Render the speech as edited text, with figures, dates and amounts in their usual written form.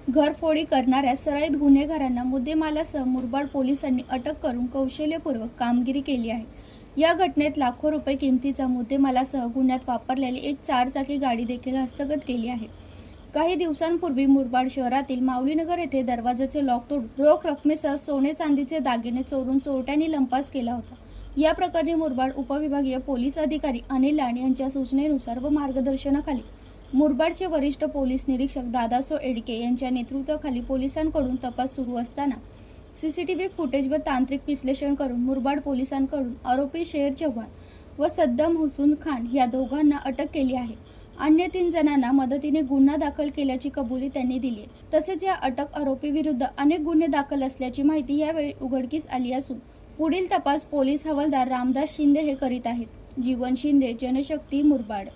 घरफोडी करणाऱ्या सराईत गुन्हेगारांना मुद्देमालासह मुरबाड पोलिसांनी अटक करून कौशल्यपूर्वक कामगिरी केली आहे. या घटनेत लाखो रुपये किमतीचा मुद्देमालासह गुन्ह्यात वापरलेली एक 4 चाकी गाडी देखील हस्तगत केली आहे. काही दिवसांपूर्वी मुरबाड शहरातील माऊलीनगर येथे दरवाजाचे लॉक तोडून रोख रकमेसह सोने चांदीचे दागिने चोरून चोरट्यांनी लंपास केला होता. या प्रकरणी मुरबाड उपविभागीय पोलीस अधिकारी अनिल लांड यांच्या सूचनेनुसार व मार्गदर्शनाखाली मुरबाडचे वरिष्ठ पोलीस निरीक्षक दादासो एडके यांच्या नेतृत्वाखाली पोलिसांकडून तपास सुरू असताना सीसीटीव्ही फुटेज व तांत्रिक विश्लेषण करून मुरबाड पोलिसांकडून आरोपी शेर चव्हाण व सद्दाम हुसून खान या दोघांना अटक केली आहे. अन्य 3 जणांना मदतीने गुन्हा दाखल केल्याची कबुली त्यांनी दिली आहे. तसेच या अटक आरोपी विरुद्ध अनेक गुन्हे दाखल असल्याची माहिती यावेळी उघडकीस आली असून पुढील तपास पोलीस हवालदार रामदास शिंदे हे करीत आहेत. जीवन शिंदे, जनशक्ती, मुरबाड.